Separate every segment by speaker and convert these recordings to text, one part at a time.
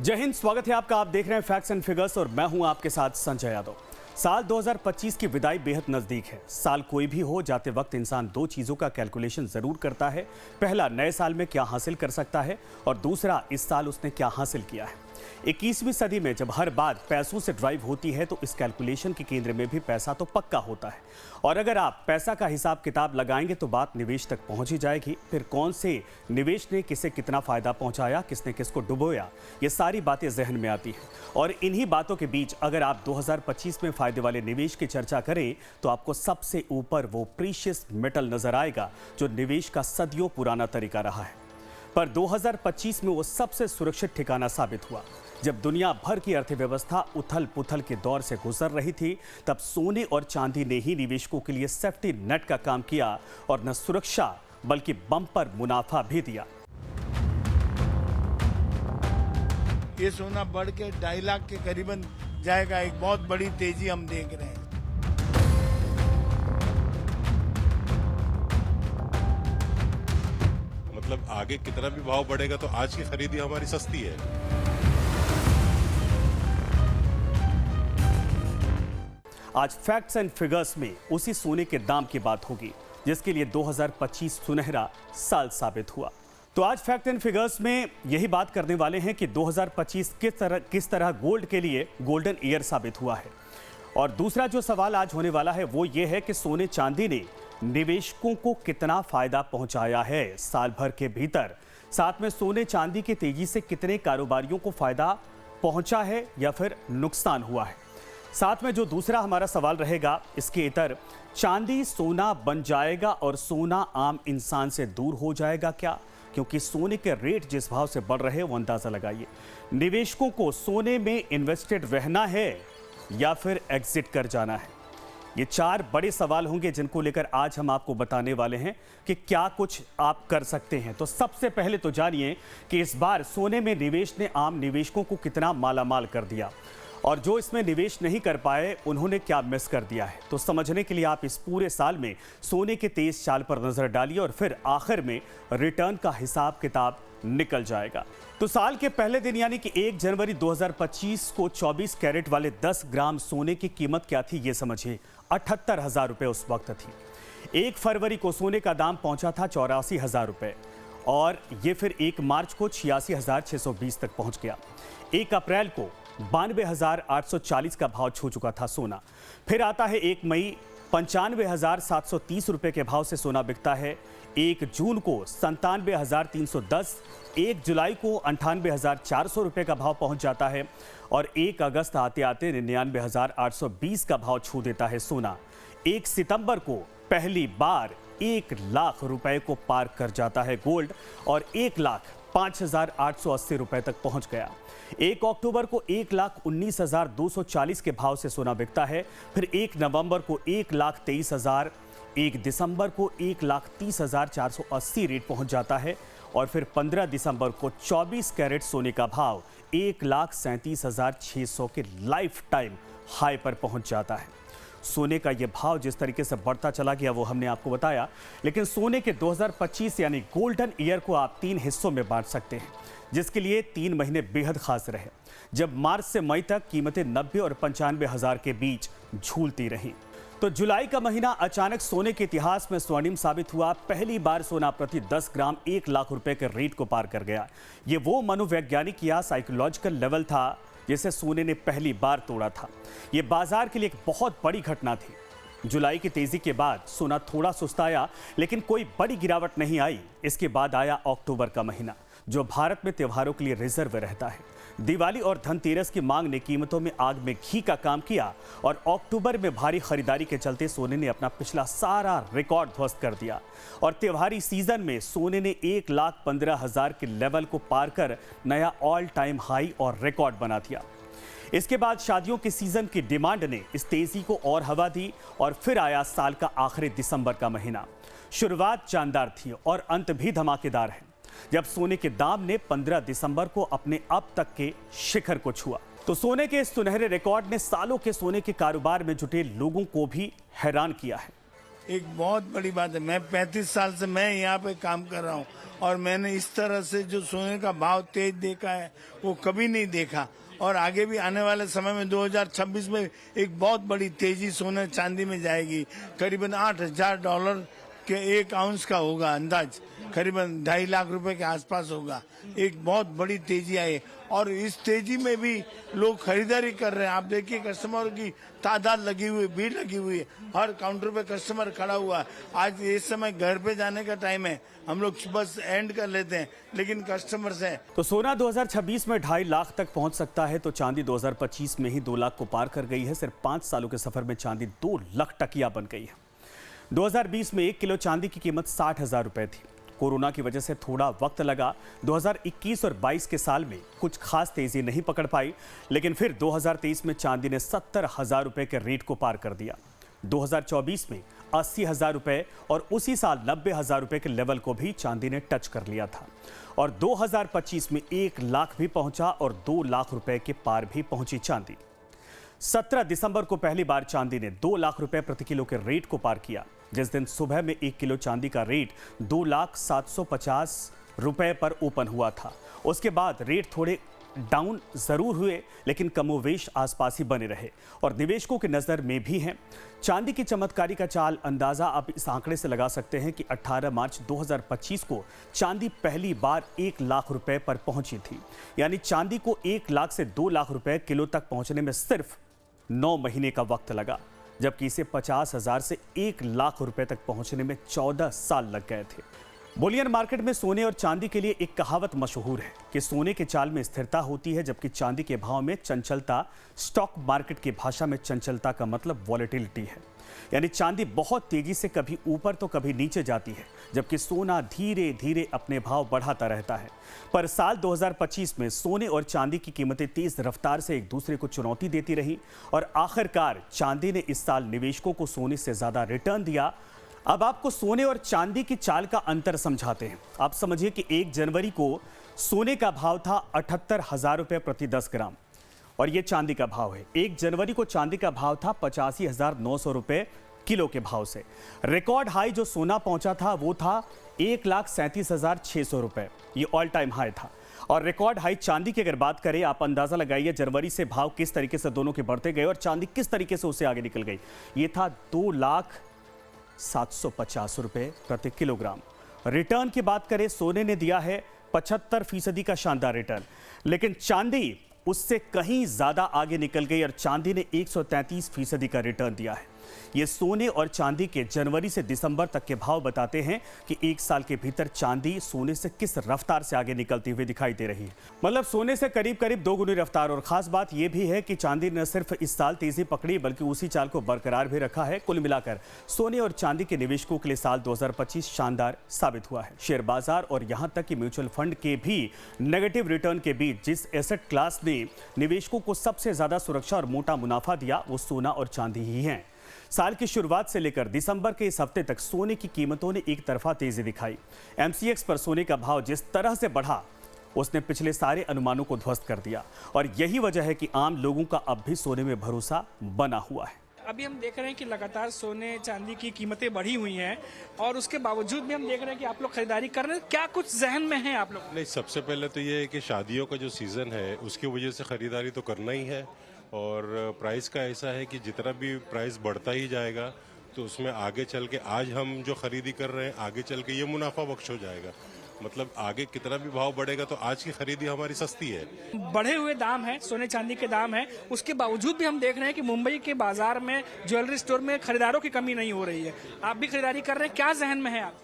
Speaker 1: जय हिंद, स्वागत है आपका। आप देख रहे हैं फैक्ट्स एंड फिगर्स और मैं हूं आपके साथ संजय यादव। साल 2025 की विदाई बेहद नजदीक है। साल कोई भी हो, जाते वक्त इंसान दो चीजों का कैलकुलेशन जरूर करता है। पहला, नए साल में क्या हासिल कर सकता है, और दूसरा, इस साल उसने क्या हासिल किया है। 21वीं सदी में जब हर बात पैसों से ड्राइव होती है तो इस कैलकुलेशन के केंद्र में भी पैसा तो पक्का होता है। और अगर आप पैसा का हिसाब किताब लगाएंगे तो बात निवेश तक पहुंच ही जाएगी। फिर कौन से निवेश ने किसे कितना फायदा पहुंचाया, किसने किसको डुबोया, ये सारी बातें जहन में आती हैं। और इन्हीं बातों के बीच अगर आप 2025 में फायदे वाले निवेश की चर्चा करें तो आपको सबसे ऊपर वो प्रीशियस मेटल नजर आएगा जो निवेश का सदियों पुराना तरीका रहा है। पर 2025 में वो सबसे सुरक्षित ठिकाना साबित हुआ। जब दुनिया भर की अर्थव्यवस्था उथल पुथल के दौर से गुजर रही थी, तब सोने और चांदी ने ही निवेशकों के लिए सेफ्टी नेट का काम किया और न सुरक्षा बल्कि बम्पर मुनाफा भी दिया।
Speaker 2: ये सोना बढ़ के 2.5 लाख के करीबन जाएगा। एक बहुत बड़ी तेजी हम देख रहे हैं।
Speaker 3: मतलब आगे कितना भी भाव बढ़ेगा तो आज की खरीदी हमारी सस्ती है।
Speaker 1: आज फैक्ट्स एंड फिगर्स में उसी सोने के दाम की बात होगी जिसके लिए 2025 सुनहरा साल साबित हुआ। तो आज फैक्ट एंड फिगर्स में यही बात करने वाले हैं कि 2025 किस तरह गोल्ड के लिए गोल्डन ईयर साबित हुआ है। और दूसरा जो सवाल आज होने वाला है वो ये है कि सोने चांदी ने निवेशकों को कितना फायदा पहुंचाया है साल भर के भीतर। साथ में सोने चांदी की तेजी से कितने कारोबारियों को फायदा पहुंचा है या फिर नुकसान हुआ है। साथ में जो दूसरा हमारा सवाल रहेगा, इसके इतर चांदी सोना बन जाएगा और सोना आम इंसान से दूर हो जाएगा क्या? क्योंकि सोने के रेट जिस भाव से बढ़ रहे हैं वो अंदाजा लगाइए। निवेशकों को सोने में इन्वेस्टेड रहना है या फिर एग्जिट कर जाना है? ये चार बड़े सवाल होंगे जिनको लेकर आज हम आपको बताने वाले हैं कि क्या कुछ आप कर सकते हैं। तो सबसे पहले तो जानिए कि इस बार सोने में निवेश ने आम निवेशकों को कितना मालामाल कर दिया और जो इसमें निवेश नहीं कर पाए उन्होंने क्या मिस कर दिया है। तो समझने के लिए आप इस पूरे साल में सोने के तेज चाल पर नजर डालिए और फिर आखिर में रिटर्न का हिसाब किताब निकल जाएगा। तो साल के पहले दिन यानी कि 1 जनवरी 2025 को 24 कैरेट वाले 10 ग्राम सोने की कीमत क्या थी ये समझिए। 78,000 रुपये उस वक्त थी। 1 फरवरी को सोने का दाम पहुंचा था 84,000 रुपये और ये फिर 1 मार्च को 86,620 तक पहुंच गया। 1 अप्रैल को 92,840 का भाव छू चुका था सोना। फिर आता है 1 मई, 95,730 रुपये के भाव से सोना बिकता है। 1 जून को 97,310, 1 जुलाई को 98,400 रुपये का भाव पहुंच जाता है और 1 अगस्त आते आते 99,820 का भाव छू देता है सोना। 1 सितंबर को पहली बार 1 लाख रुपए को पार कर जाता है गोल्ड और 1,05,880 रुपए तक पहुंच गया। 1 अक्टूबर को 1,19,240 के भाव से सोना बिकता है। फिर 1 नवंबर को 1,23,000, 1 दिसंबर को 1,30,480 रेट पहुंच जाता है और फिर 15 दिसंबर को 24 कैरेट सोने का भाव 1,37,600 के लाइफ टाइम हाई पर पहुंच जाता है। सोने का ये भाव जिस तरीके से बढ़ता चला गया वो हमने आपको बताया, लेकिन सोने के 2025 यानी गोल्डन ईयर को आप 3 हिस्सों में बांट सकते हैं, जिसके लिए 3 महीने बेहद खास रहे, जब मार्च से मई तक कीमतें 90 और 95,000 के बीच झूलती रहीं। तो जुलाई का महीना अचानक सोने के इतिहास में स्वर्णिम साबित हुआ। पहली बार सोना प्रति 10 ग्राम 1 लाख रुपए के रेट को पार कर गया। ये वो मनोवैज्ञानिक या साइकोलॉजिकल लेवल था जिसे सोने ने पहली बार तोड़ा था। ये बाजार के लिए एक बहुत बड़ी घटना थी। जुलाई की तेजी के बाद सोना थोड़ा सुस्ताया, लेकिन कोई बड़ी गिरावट नहीं आई। इसके बाद आया अक्टूबर का महीना, जो भारत में त्योहारों के लिए रिजर्व रहता है। दिवाली और धनतेरस की मांग ने कीमतों में आग में घी का काम किया और अक्टूबर में भारी खरीदारी के चलते सोने ने अपना पिछला सारा रिकॉर्ड ध्वस्त कर दिया और त्योहारी सीजन में सोने ने 1,15,000 के लेवल को पार कर नया ऑल टाइम हाई और रिकॉर्ड बना दिया। इसके बाद शादियों के सीजन की डिमांड ने इस तेजी को और हवा दी और फिर आया साल का आखिरी दिसंबर का महीना। शुरुआत शानदार थी और अंत भी धमाकेदार है, जब सोने के दाम ने 15 दिसंबर को अपने अब तक के शिखर को छुआ। तो सोने के इस सुनहरे रिकॉर्ड ने सालों के सोने के कारोबार में जुटे लोगों को भी हैरान किया है।
Speaker 2: एक बहुत बड़ी बात है। मैं 35 साल से मैं यहाँ पे काम कर रहा हूँ और मैंने इस तरह से जो सोने का भाव तेज देखा है वो कभी नहीं देखा। और आगे भी आने वाले समय में 2026 में एक बहुत बड़ी तेजी सोने चांदी में जाएगी। करीबन $8,000 के 1 आउंस का होगा अंदाज, करीबन 2.5 लाख रुपए के आसपास होगा। एक बहुत बड़ी तेजी आई और इस तेजी में भी लोग खरीदारी कर रहे हैं। आप देखिए कस्टमर की तादाद लगी हुई, भीड़ लगी हुई है, हर काउंटर पे कस्टमर खड़ा हुआ है। आज इस समय घर पे जाने का टाइम है, हम लोग बस एंड कर लेते हैं, लेकिन कस्टमर्स हैं।
Speaker 1: तो सोना 2026 में 2.5 लाख तक पहुंच सकता है, तो चांदी 2025 में ही 2 लाख को पार कर गई है। सिर्फ 5 सालों के सफर में चांदी 2 लाख टकिया बन गई है। 2020 में 1 किलो चांदी की कीमत 60,000 रुपए थी। कोरोना की वजह से थोड़ा वक्त लगा। 2021 और 22 के साल में कुछ खास तेजी नहीं पकड़ पाई, लेकिन फिर 2023 में चांदी ने 70,000 रुपए के रेट को पार कर दिया। 2024 में 80,000 रुपए और उसी साल 90,000 रुपए के लेवल को भी चांदी ने टच कर लिया था। और 2025 में 1 लाख भी पहुंचा और 2 लाख रुपए के पार भी पहुंची चांदी। 17 दिसंबर को पहली बार चांदी ने 2 लाख रुपए प्रति किलो के रेट को पार किया, जिस दिन सुबह में 1 किलो चांदी का रेट 2,750,000 रुपए पर ओपन हुआ था। उसके बाद रेट थोड़े डाउन जरूर हुए, लेकिन कमोवेश आसपास ही बने रहे और निवेशकों की नजर में भी हैं। चांदी की चमत्कारी का चाल अंदाजा आप इस आंकड़े से लगा सकते हैं कि 18 मार्च 2025 को चांदी पहली बार 1 लाख रुपए पर पहुंची थी। यानी चांदी को 1 लाख से 2 लाख रुपए किलो तक पहुंचने में सिर्फ 9 महीने का वक्त लगा, जबकि इसे 50,000 से 1 लाख रुपए तक पहुंचने में 14 साल लग गए थे। बुलियन मार्केट में सोने और चांदी के लिए एक कहावत मशहूर है कि सोने के चाल में स्थिरता होती है, जबकि चांदी के भाव में चंचलता। स्टॉक मार्केट की भाषा में चंचलता का मतलब वॉलेटिलिटी है। यानी चांदी बहुत तेजी से कभी ऊपर तो कभी नीचे जाती है, जबकि सोना धीरे धीरे अपने भाव बढ़ाता रहता है। पर साल 2025 में सोने और चांदी की कीमतें तेज रफ्तार से एक दूसरे को चुनौती देती रही और आखिरकार चांदी ने इस साल निवेशकों को सोने से ज्यादा रिटर्न दिया। अब आपको सोने और चांदी की चाल का अंतर समझाते हैं। आप समझिए कि 1 जनवरी को सोने का भाव था 78,000 रुपए प्रति 10 ग्राम और ये चांदी का भाव है। 1 जनवरी को चांदी का भाव था 85,900 रुपए किलो के भाव से। रिकॉर्ड हाई जो सोना पहुंचा था वो था 1,37,600 रुपए, ये ऑल टाइम हाई था। और रिकॉर्ड हाई चांदी की अगर बात करें, आप अंदाजा लगाइए जनवरी से भाव किस तरीके से दोनों के बढ़ते गए और चांदी किस तरीके से उससे आगे निकल गई। ये था 2,750 रुपए प्रति किलोग्राम। रिटर्न की बात करें, सोने ने दिया है 75% का शानदार रिटर्न, लेकिन चांदी उससे कहीं ज्यादा आगे निकल गई और चांदी ने 133% का रिटर्न दिया है। ये सोने और चांदी के जनवरी से दिसंबर तक के भाव बताते हैं कि 1 साल के भीतर चांदी सोने से किस रफ्तार से आगे निकलती हुई दिखाई दे रही है। मतलब सोने से करीब करीब 2 गुनी रफ्तार। और खास बात यह भी है कि चांदी न सिर्फ इस साल तेजी पकड़ी बल्कि उसी चाल को बरकरार भी रखा है। कुल मिलाकर सोने और चांदी के निवेशकों के लिए साल 2025 शानदार साबित हुआ है। शेयर बाजार और यहां तक कि म्यूचुअल फंड के भी नेगेटिव रिटर्न के बीच जिस एसेट क्लास ने निवेशकों को सबसे ज्यादा सुरक्षा और मोटा मुनाफा दिया वो सोना और चांदी ही है। साल की शुरुआत से लेकर दिसंबर के इस हफ्ते तक सोने की कीमतों ने एक तरफा तेजी दिखाई। MCX पर सोने का भाव जिस तरह से बढ़ा उसने पिछले सारे अनुमानों को ध्वस्त कर दिया और यही वजह है कि आम लोगों का अब भी सोने में भरोसा बना हुआ है।
Speaker 4: अभी हम देख रहे हैं कि लगातार सोने चांदी की कीमतें बढ़ी हुई हैं और उसके बावजूद भी हम देख रहे हैं कि आप लोग खरीदारी कर रहे हैं। क्या कुछ जहन में है आप लोग?
Speaker 3: नहीं, सबसे पहले तो ये है कि शादियों का जो सीजन है उसकी वजह से खरीदारी तो करना ही है और प्राइस का ऐसा है कि जितना भी प्राइस बढ़ता ही जाएगा तो उसमें आगे चल के आज हम जो खरीदी कर रहे हैं आगे चल के ये मुनाफा बख्श हो जाएगा। मतलब आगे कितना भी भाव बढ़ेगा तो आज की खरीदी हमारी सस्ती है।
Speaker 4: बढ़े हुए दाम है, सोने चांदी के दाम है, उसके बावजूद भी हम देख रहे हैं कि मुंबई के बाजार में ज्वेलरी स्टोर में खरीदारों की कमी नहीं हो रही है। आप भी खरीदारी कर रहे हैं, क्या जहन में है आप?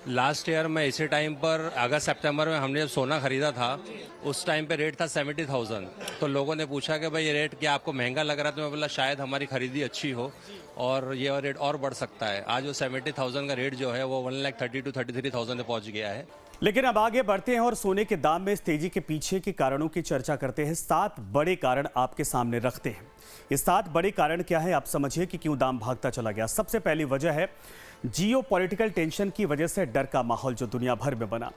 Speaker 5: लास्ट ईयर में इसी टाइम पर अगस्त सितंबर में हमने जब सोना खरीदा था उस टाइम पे रेट था 70,000। तो लोगों ने पूछा कि भाई ये रेट क्या आपको महंगा लग रहा है? तो मैं बोला शायद हमारी खरीदी अच्छी हो और ये रेट और बढ़ सकता है। आज वो 70,000 का रेट जो है वो 1,30,000 to 33,000 पे पहुंच गया है।
Speaker 1: लेकिन अब आगे बढ़ते हैं और सोने के दाम में इस तेजी के पीछे के कारणों की चर्चा करते हैं। 7 बड़े कारण आपके सामने रखते हैं। ये 7 बड़े कारण क्या है, आप समझिए कि क्यों दाम भागता चला गया। सबसे पहली वजह है जियोपॉलिटिकल टेंशन की वजह से डर का माहौल जो दुनिया भर में बना।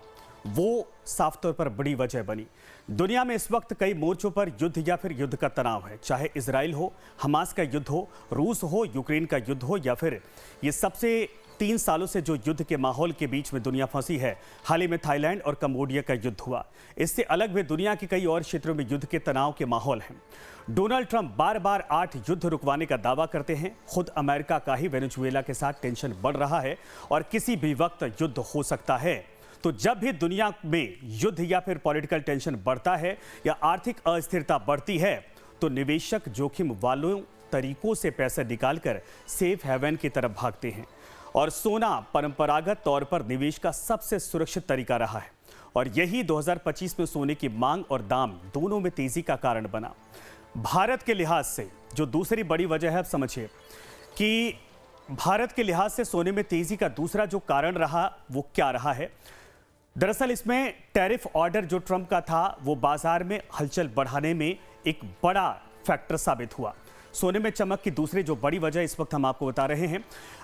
Speaker 1: वो साफ तौर पर बड़ी वजह बनी। दुनिया में इस वक्त कई मोर्चों पर युद्ध या फिर युद्ध का तनाव है, चाहे इजराइल हो, हमास का युद्ध हो, रूस हो, यूक्रेन का युद्ध हो, या फिर ये सबसे 3 सालों से जो युद्ध के माहौल के बीच में दुनिया फंसी है। हाल ही में थाईलैंड और कंबोडिया का युद्ध हुआ। इससे अलग भी दुनिया के कई और क्षेत्रों में युद्ध के तनाव के माहौल हैं। डोनाल्ड ट्रंप बार बार 8 युद्ध रुकवाने का दावा करते हैं। खुद अमेरिका का ही वेनेजुएला के साथ टेंशन बढ़ रहा है और किसी भी वक्त युद्ध हो सकता है। तो जब भी दुनिया में युद्ध या फिर पॉलिटिकल टेंशन बढ़ता है या आर्थिक अस्थिरता बढ़ती है, तो निवेशक जोखिम वालों तरीकों से पैसे निकालकर सेफ हेवन की तरफ भागते हैं। और सोना परंपरागत तौर पर निवेश का सबसे सुरक्षित तरीका रहा है और यही 2025 में सोने की मांग और दाम दोनों में तेजी का कारण बना। भारत के लिहाज से जो दूसरी बड़ी वजह है, अब समझिए कि भारत के लिहाज से सोने में तेजी का दूसरा जो कारण रहा वो क्या रहा है। दरअसल इसमें टैरिफ ऑर्डर जो ट्रंप का था वो बाजार में हलचल बढ़ाने में एक बड़ा फैक्टर साबित हुआ। सोने में चमक की दूसरी जो बड़ी वजह इस वक्त हम आपको बता रहे हैं,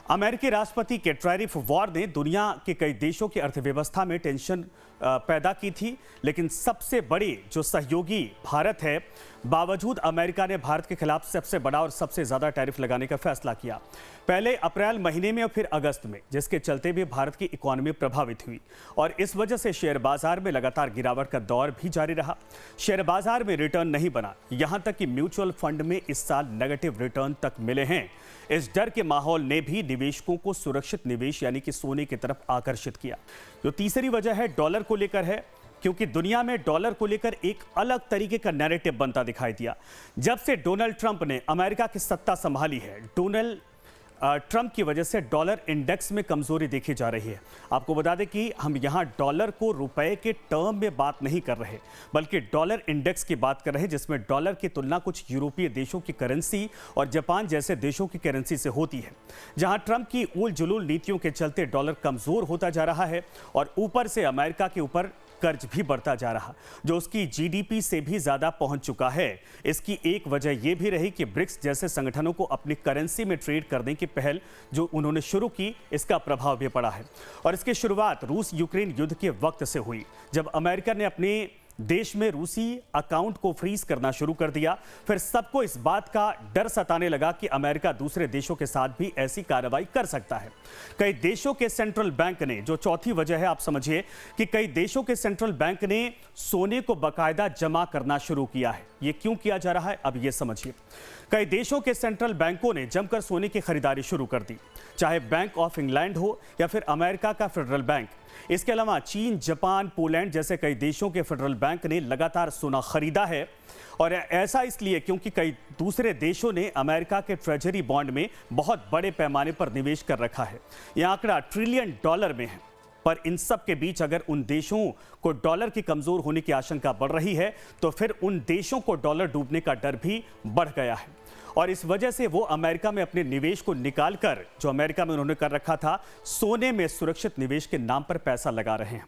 Speaker 1: अमेरिकी राष्ट्रपति के टैरिफ वॉर ने दुनिया के कई देशों की अर्थव्यवस्था में टेंशन पैदा की थी, लेकिन सबसे बड़ी जो सहयोगी भारत है, बावजूद अमेरिका ने भारत के खिलाफ सबसे बड़ा और सबसे ज्यादा टैरिफ लगाने का फैसला किया। पहले अप्रैल महीने में और फिर अगस्त में, जिसके चलते भी भारत की इकोनॉमी प्रभावित हुई और इस वजह से शेयर बाजार में लगातार गिरावट का दौर भी जारी रहा। शेयर बाजार में रिटर्न नहीं बना, यहां तक कि म्यूचुअल फंड में इस साल नेगेटिव रिटर्न तक मिले हैं। इस डर के माहौल ने भी निवेशकों को सुरक्षित निवेश यानी कि सोने की तरफ आकर्षित किया। जो तीसरी वजह है डॉलर को लेकर है, क्योंकि दुनिया में डॉलर को लेकर एक अलग तरीके का नैरेटिव बनता दिखाई दिया। जब से डोनाल्ड ट्रंप ने अमेरिका की सत्ता संभाली है, डोनाल्ड ट्रंप की वजह से डॉलर इंडेक्स में कमजोरी देखी जा रही है। आपको बता दें कि हम यहां डॉलर को रुपए के टर्म में बात नहीं कर रहे, बल्कि डॉलर इंडेक्स की बात कर रहे हैं, जिसमें डॉलर की तुलना कुछ यूरोपीय देशों की करेंसी और जापान जैसे देशों की करेंसी से होती है। जहां ट्रंप की उल जुलूल नीतियों के चलते डॉलर कमजोर होता जा रहा है और ऊपर से अमेरिका के ऊपर कर्ज भी बढ़ता जा रहा, जो उसकी जीडीपी से भी ज्यादा पहुंच चुका है। इसकी एक वजह यह भी रही कि ब्रिक्स जैसे संगठनों को अपनी करेंसी में ट्रेड करने की पहल जो उन्होंने शुरू की, इसका प्रभाव भी पड़ा है। और इसकी शुरुआत रूस यूक्रेन युद्ध के वक्त से हुई, जब अमेरिका ने अपने देश में रूसी अकाउंट को फ्रीज करना शुरू कर दिया। फिर सबको इस बात का डर सताने लगा कि अमेरिका दूसरे देशों के साथ भी ऐसी कार्रवाई कर सकता है। कई देशों के सेंट्रल बैंक ने, जो चौथी वजह है, आप समझिए कि कई देशों के सेंट्रल बैंक ने सोने को बाकायदा जमा करना शुरू किया है। ये क्यों किया जा रहा है, अब ये समझिए। कई देशों के सेंट्रल बैंकों ने जमकर सोने की खरीदारी शुरू कर दी, चाहे बैंक ऑफ इंग्लैंड हो या फिर अमेरिका का फेडरल बैंक। इसके अलावा चीन, जापान, पोलैंड जैसे कई देशों के फेडरल बैंक ने लगातार सोना खरीदा है। और ऐसा इसलिए क्योंकि कई दूसरे देशों ने अमेरिका के ट्रेजरी बॉन्ड में बहुत बड़े पैमाने पर निवेश कर रखा है। यह आंकड़ा ट्रिलियन डॉलर में है। पर इन सब के बीच अगर उन देशों को डॉलर की कमजोर होने की आशंका बढ़ रही है, तो फिर उन देशों को डॉलर डूबने का डर भी बढ़ गया है। और इस वजह से वो अमेरिका में अपने निवेश को निकालकर, जो अमेरिका में उन्होंने कर रखा था, सोने में सुरक्षित निवेश के नाम पर पैसा लगा रहे हैं।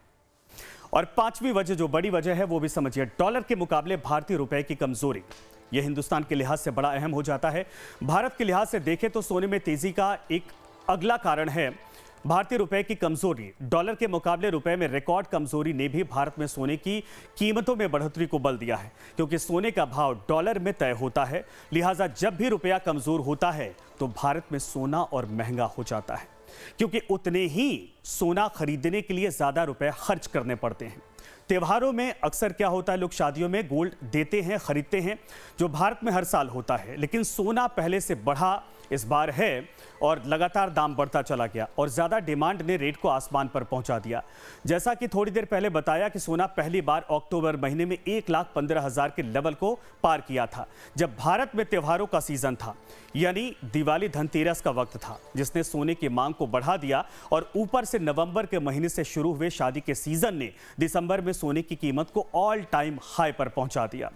Speaker 1: और पांचवी वजह, जो बड़ी वजह है, वो भी समझिए, डॉलर के मुकाबले भारतीय रुपए की कमजोरी। यह हिंदुस्तान के लिहाज से बड़ा अहम हो जाता है। भारत के लिहाज से देखें तो सोने में तेजी का एक अगला कारण है भारतीय रुपए की कमजोरी। डॉलर के मुकाबले रुपए में रिकॉर्ड कमजोरी ने भी भारत में सोने की कीमतों में बढ़ोतरी को बल दिया है, क्योंकि सोने का भाव डॉलर में तय होता है। लिहाजा जब भी रुपया कमजोर होता है तो भारत में सोना और महंगा हो जाता है, क्योंकि उतने ही सोना खरीदने के लिए ज्यादा रुपए खर्च करने पड़ते हैं। त्योहारों में अक्सर क्या होता है, लोग शादियों में गोल्ड देते हैं, खरीदते हैं, जो भारत में हर साल होता है। लेकिन सोना पहले से बढ़ा इस बार है और लगातार दाम बढ़ता चला गया और ज्यादा डिमांड ने रेट को आसमान पर पहुंचा दिया। जैसा कि थोड़ी देर पहले बताया कि सोना पहली बार अक्टूबर महीने में 1,15,000 के लेवल को पार किया था, जब भारत में त्योहारों का सीजन था, यानी दिवाली, धनतेरस का वक्त था, जिसने सोने की मांग को बढ़ा दिया। और ऊपर से नवंबर के महीने से शुरू हुए शादी के सीजन ने दिसंबर में सोने की कीमत को ऑल टाइम हाई पर पहुंचा दिया।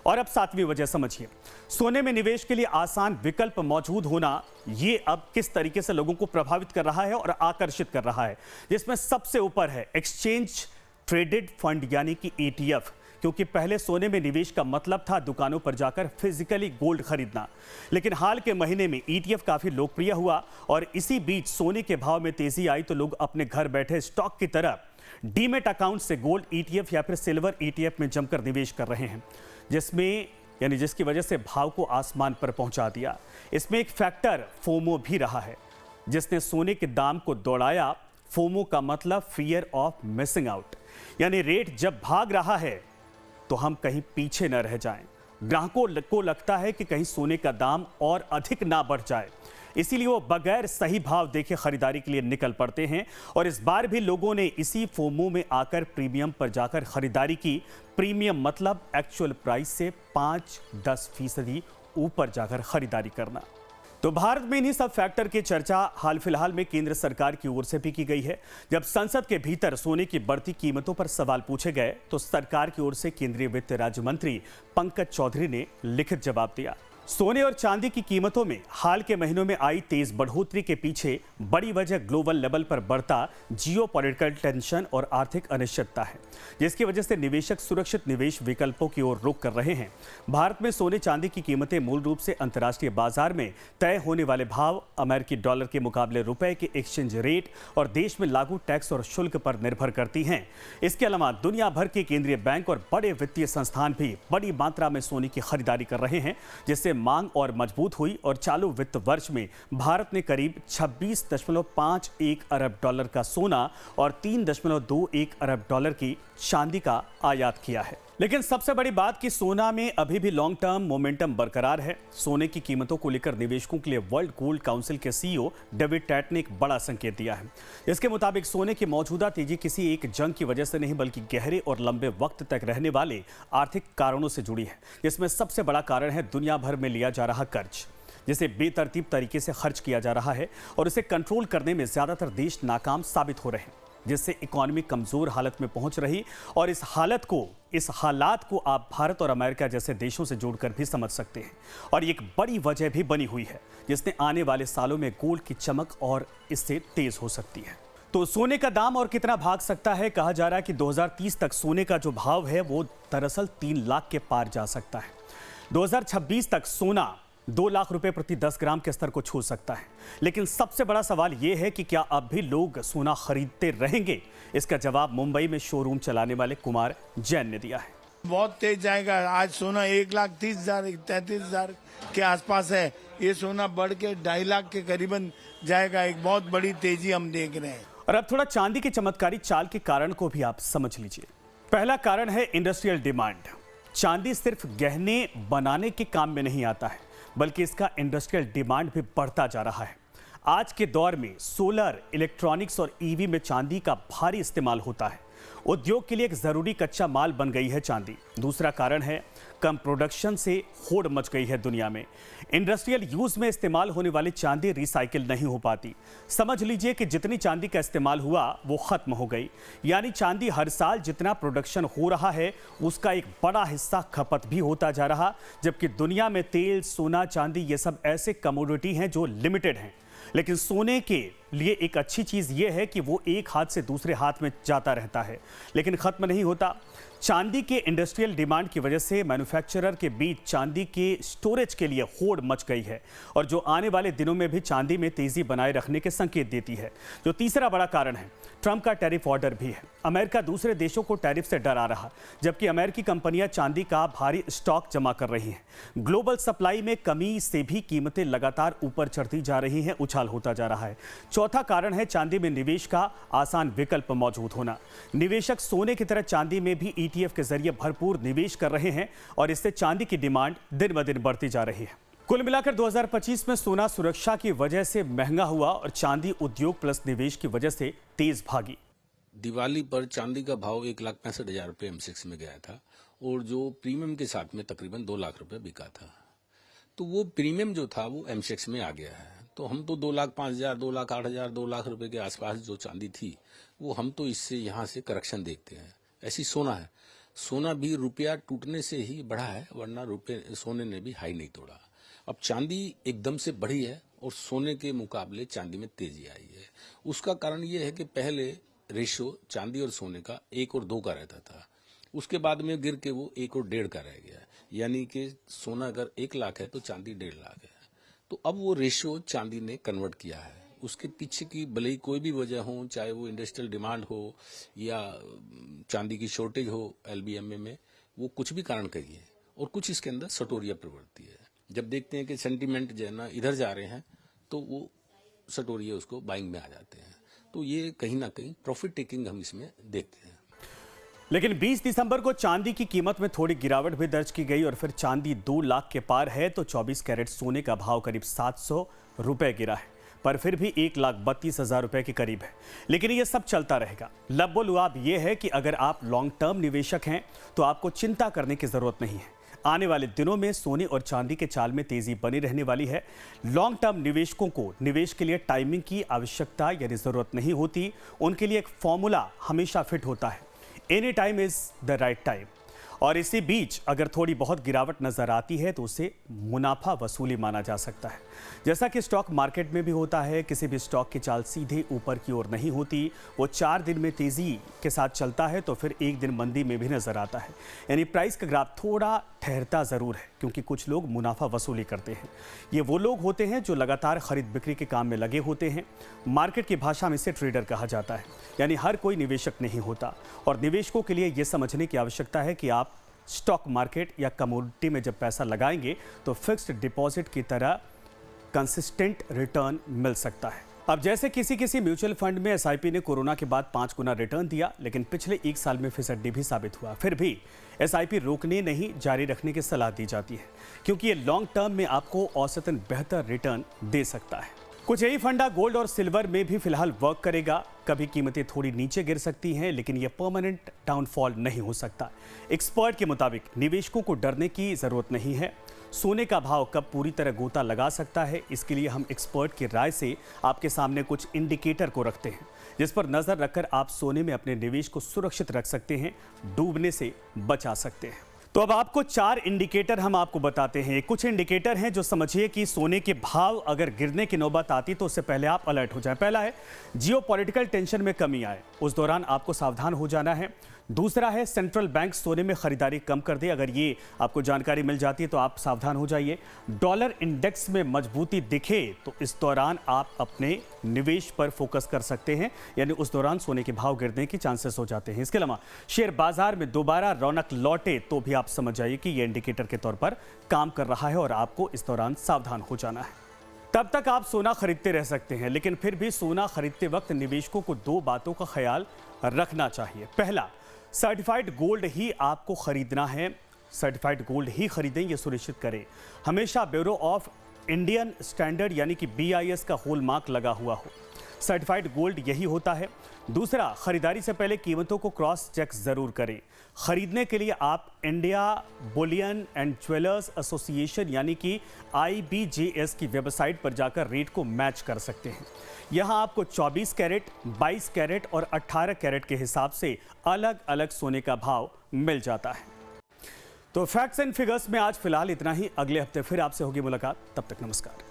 Speaker 1: और अब सातवीं वजह समझिए, सोने में निवेश के लिए आसान विकल्प मौजूद होना, ये अब किस तरीके से लोगों को प्रभावित कर रहा है और आकर्षित कर रहा है, जिसमें सबसे ऊपर है एक्सचेंज ट्रेडेड फंड यानी कि ETF। क्योंकि पहले सोने में निवेश का मतलब था दुकानों पर जाकर फिजिकली गोल्ड खरीदना, लेकिन हाल के महीने में ETF काफी लोकप्रिय हुआ और इसी बीच सोने के भाव में तेजी आई तो लोग अपने घर बैठे स्टॉक की तरह डीमेट अकाउंट से गोल्ड ETF या फिर सिल्वर ETF में जमकर निवेश कर रहे हैं, जिसकी वजह से भाव को आसमान पर पहुंचा दिया। इसमें एक फैक्टर फोमो भी रहा है, जिसने सोने के दाम को दौड़ाया। फोमो का मतलब फियर ऑफ मिसिंग आउट, यानी रेट जब भाग रहा है तो हम कहीं पीछे न रह जाएं। ग्राहकों को लगता है कि कहीं सोने का दाम और अधिक ना बढ़ जाए, इसीलिए वो बगैर सही भाव देखे खरीदारी के लिए निकल पड़ते हैं। और इस बार भी लोगों ने इसी फोमो में आकर प्रीमियम पर जाकर खरीदारी की। प्रीमियम मतलब एक्चुअल प्राइस से 5-10% ऊपर जाकर खरीदारी करना। तो भारत में इन्हीं सब फैक्टर की चर्चा हाल फिलहाल में केंद्र सरकार की ओर से भी की गई है। जब संसद के भीतर सोने की बढ़ती कीमतों पर सवाल पूछे गए तो सरकार की ओर से केंद्रीय वित्त राज्य मंत्री पंकज चौधरी ने लिखित जवाब दिया। सोने और चांदी की कीमतों में हाल के महीनों में आई तेज बढ़ोतरी के पीछे बड़ी वजह ग्लोबल लेवल पर बढ़ता जियोपॉलिटिकल टेंशन और आर्थिक अनिश्चितता है, जिसकी वजह से निवेशक सुरक्षित निवेश विकल्पों की ओर रुख कर रहे हैं। भारत में सोने चांदी की कीमतें मूल रूप से अंतर्राष्ट्रीय बाजार में तय होने वाले भाव, अमेरिकी डॉलर के मुकाबले रुपए के एक्सचेंज रेट और देश में लागू टैक्स और शुल्क पर निर्भर करती हैं। इसके अलावा दुनिया भर के केंद्रीय बैंक और बड़े वित्तीय संस्थान भी बड़ी मात्रा में सोने की खरीदारी कर रहे हैं, जिससे मांग और मजबूत हुई और चालू वित्त वर्ष में भारत ने करीब 26.51 अरब डॉलर का सोना और 3.21 अरब डॉलर की चांदी का आयात किया है। लेकिन सबसे बड़ी बात कि सोना में अभी भी लॉन्ग टर्म मोमेंटम बरकरार है। सोने की कीमतों को लेकर निवेशकों के लिए वर्ल्ड गोल्ड काउंसिल के CEO डेविड टैट ने एक बड़ा संकेत दिया है। इसके मुताबिक सोने की मौजूदा तेजी किसी एक जंग की वजह से नहीं, बल्कि गहरे और लंबे वक्त तक रहने वाले आर्थिक कारणों से जुड़ी है, जिसमें सबसे बड़ा कारण है दुनिया भर में लिया जा रहा कर्ज, जिसे बेतरतीब तरीके से खर्च किया जा रहा है और इसे कंट्रोल करने में ज्यादातर देश नाकाम साबित हो रहे हैं, जिससे इकोनॉमी कमजोर हालत में पहुंच रही। और इस हालात को आप भारत और अमेरिका जैसे देशों से जोड़कर भी समझ सकते हैं। और एक बड़ी वजह भी बनी हुई है, जिसने आने वाले सालों में गोल्ड की चमक और इससे तेज हो सकती है। तो सोने का दाम और कितना भाग सकता है? कहा जा रहा है कि 2030 तक सोने का जो भाव है वो दरअसल 3 लाख के पार जा सकता है। 2026 तक सोना 2 लाख रुपए प्रति 10 ग्राम के स्तर को छू सकता है। लेकिन सबसे बड़ा सवाल यह है कि क्या अब भी लोग सोना खरीदते रहेंगे? इसका जवाब मुंबई में शोरूम चलाने वाले कुमार जैन ने दिया है।
Speaker 2: बहुत तेज जाएगा। आज सोना 1,30,000 33,000 के आसपास है। ये सोना बढ़ के 2.5 लाख के करीबन जाएगा। एक बहुत बड़ी तेजी हम देख रहे हैं।
Speaker 1: और अब थोड़ा चांदी की चमत्कारी चाल के कारण को भी आप समझ लीजिए। पहला कारण है इंडस्ट्रियल डिमांड। चांदी सिर्फ गहने बनाने के काम में नहीं आता है, बल्कि इसका इंडस्ट्रियल डिमांड भी बढ़ता जा रहा है। आज के दौर में सोलर, इलेक्ट्रॉनिक्स और EV में चांदी का भारी इस्तेमाल होता है। उद्योग के लिए एक जरूरी कच्चा माल बन गई है चांदी। दूसरा कारण है कम प्रोडक्शन से होड़ मच गई है दुनिया में। इंडस्ट्रियल यूज में इस्तेमाल होने वाली चांदी रिसाइकिल नहीं हो पाती। समझ लीजिए कि जितनी चांदी का इस्तेमाल हुआ वो खत्म हो गई। यानी चांदी हर साल जितना प्रोडक्शन हो रहा है उसका एक बड़ा हिस्सा खपत भी होता जा रहा, जबकि दुनिया में तेल, सोना, चांदी ये सब ऐसे कमोडिटी हैं जो लिमिटेड हैं। लेकिन सोने के लिए एक अच्छी चीज यह है कि वो एक हाथ से दूसरे हाथ में जाता रहता है, लेकिन खत्म नहीं होता। चांदी के इंडस्ट्रियल डिमांड की वजह से मैन्युफैक्चरर के बीच चांदी के स्टोरेज के लिए होड़ मच गई है, और जो आने वाले दिनों में भी चांदी में तेजी बनाए रखने के संकेत देती है। जो तीसरा बड़ा कारण है, ट्रंप का टैरिफ ऑर्डर भी है। अमेरिका दूसरे देशों को टैरिफ से डरा रहा, जबकि अमेरिकी कंपनियां चांदी का भारी स्टॉक जमा कर रही हैं। ग्लोबल सप्लाई में कमी से भी कीमतें लगातार ऊपर चढ़ती जा रही हैं, उछाल होता जा रहा है। चौथा कारण है चांदी में निवेश का आसान विकल्प मौजूद होना। निवेशक सोने की तरह चांदी में भी ETF के जरिए भरपूर निवेश कर रहे हैं, और इससे चांदी की डिमांड दिन ब दिन बढ़ती जा रही है। कुल मिलाकर 2025 में सोना सुरक्षा की वजह से महंगा हुआ और चांदी उद्योग प्लस निवेश की वजह से तेज भागी।
Speaker 6: दिवाली पर चांदी का भाव 1,65,000 रुपये M6 में गया था, और जो प्रीमियम के साथ में तकरीबन 2 लाख रुपए बिका था। तो वो प्रीमियम जो था वो M6 में आ गया है। तो हम तो 2,05,000, 2,08,000, 2 लाख रुपए के आसपास जो चांदी थी वो हम तो इससे यहाँ से करेक्शन देखते हैं। ऐसी सोना है, सोना भी रुपया टूटने से ही बढ़ा है, वरना सोने ने भी हाई नहीं तोड़ा। अब चांदी एकदम से बढ़ी है और सोने के मुकाबले चांदी में तेजी आई है। उसका कारण ये है कि पहले रेशो चांदी और सोने का 1 और 2 का रहता था, उसके बाद में गिर के वो 1 और 1.5 का रह गया। यानी कि सोना अगर 1 लाख है तो चांदी 1.5 लाख है। तो अब वो रेशो चांदी ने कन्वर्ट किया है, उसके पीछे की भले ही कोई भी वजह हो, चाहे वो इंडस्ट्रियल डिमांड हो या चांदी की शॉर्टेज हो LBMA में, वो कुछ भी कारण कहिए, और कुछ इसके अंदर सटोरिया प्रवृत्ति है। जब देखते हैं कि सेंटीमेंट जो है ना इधर जा रहे हैं, तो वो सटोरिया उसको बाइंग में आ जाते हैं। तो ये कहीं ना कहीं प्रॉफिट टेकिंग हम इसमें देखते हैं।
Speaker 1: लेकिन 20 दिसंबर को चांदी की कीमत में थोड़ी गिरावट भी दर्ज की गई और फिर चांदी 2 लाख के पार है तो 24 कैरेट सोने का भाव करीब 700 रुपए गिरा है, पर फिर भी 1,32,000 रुपए के करीब है। लेकिन ये सब चलता रहेगा। लबोलुआब ये है कि अगर आप लॉन्ग टर्म निवेशक हैं तो आपको चिंता करने की जरूरत नहीं है। आने वाले दिनों में सोने और चांदी के चाल में तेजी बनी रहने वाली है। लॉन्ग टर्म निवेशकों को निवेश के लिए टाइमिंग की आवश्यकता यानी जरूरत नहीं होती। उनके लिए एक फॉर्मूला हमेशा फिट होता है, any time is the right time. और इसी बीच अगर थोड़ी बहुत गिरावट नजर आती है तो उसे मुनाफा वसूली माना जा सकता है। जैसा कि स्टॉक मार्केट में भी होता है, किसी भी स्टॉक की चाल सीधे ऊपर की ओर नहीं होती। वो 4 दिन में तेजी के साथ चलता है तो फिर एक दिन मंदी में भी नजर आता है। यानी प्राइस का ग्राफ थोड़ा ठहरता जरूर है, क्योंकि कुछ लोग मुनाफा वसूली करते हैं। ये वो लोग होते हैं जो लगातार खरीद बिक्री के काम में लगे होते हैं। मार्केट की भाषा में इसे ट्रेडर कहा जाता है। यानी हर कोई निवेशक नहीं होता, और निवेशकों के लिए ये समझने की आवश्यकता है कि आप स्टॉक मार्केट या कमोडिटी में जब पैसा लगाएंगे तो फिक्स्ड डिपॉजिट की तरह कंसिस्टेंट रिटर्न मिल सकता है। अब जैसे किसी म्यूचुअल फंड में SIP ने कोरोना के बाद 5 गुना रिटर्न दिया, लेकिन पिछले 1 साल में फिसड्डी भी साबित हुआ। फिर भी SIP रोकने नहीं, जारी रखने की सलाह दी जाती है, क्योंकि ये लॉन्ग टर्म में आपको औसतन बेहतर रिटर्न दे सकता है। कुछ यही फंडा गोल्ड और सिल्वर में भी फिलहाल वर्क करेगा। कभी कीमतें थोड़ी नीचे गिर सकती हैं, लेकिन यह परमानेंट डाउनफॉल नहीं हो सकता। एक्सपर्ट के मुताबिक निवेशकों को डरने की जरूरत नहीं है। सोने का भाव कब पूरी तरह गोता लगा सकता है, इसके लिए हम एक्सपर्ट की राय से आपके सामने कुछ इंडिकेटर को रखते हैं, जिस पर नजर रखकर आप सोने में अपने निवेश को सुरक्षित रख सकते हैं, डूबने से बचा सकते हैं। तो अब आपको 4 इंडिकेटर हम आपको बताते हैं। कुछ इंडिकेटर हैं जो समझिए कि सोने के भाव अगर गिरने की नौबत आती तो उससे पहले आप अलर्ट हो जाएं। पहला है जियोपॉलिटिकल टेंशन में कमी आए, उस दौरान आपको सावधान हो जाना है। दूसरा है सेंट्रल बैंक सोने में खरीदारी कम कर दे, अगर ये आपको जानकारी मिल जाती है तो आप सावधान हो जाइए। डॉलर इंडेक्स में मजबूती दिखे तो इस दौरान आप अपने निवेश पर फोकस कर सकते हैं, यानी उस दौरान सोने के भाव गिरने की चांसेस हो जाते हैं। इसके अलावा शेयर बाजार में दोबारा रौनक लौटे तो भी आप समझ जाइए कि ये इंडिकेटर के तौर पर काम कर रहा है और आपको इस दौरान सावधान हो जाना है। तब तक आप सोना खरीदते रह सकते हैं, लेकिन फिर भी सोना खरीदते वक्त निवेशकों को 2 बातों का ख्याल रखना चाहिए। पहला, सर्टिफाइड गोल्ड ही आपको खरीदना है। सर्टिफाइड गोल्ड ही खरीदें, ये सुनिश्चित करें। हमेशा ब्यूरो ऑफ इंडियन स्टैंडर्ड यानी कि BIS का हॉलमार्क लगा हुआ हो। सर्टिफाइड गोल्ड यही होता है। दूसरा, खरीदारी से पहले कीमतों को क्रॉस चेक जरूर करें। खरीदने के लिए आप India Boolean and jewellers association यानी कि IBJS की वेबसाइट पर जाकर रेट को मैच कर सकते हैं। यहां आपको 24 कैरेट, 22 कैरेट और 18 कैरेट के हिसाब से अलग अलग सोने का भाव मिल जाता है। तो फैक्ट्स एंड फिगर्स में आज फिलहाल इतना ही। अगले हफ्ते फिर आपसे होगी मुलाकात, तब तक नमस्कार।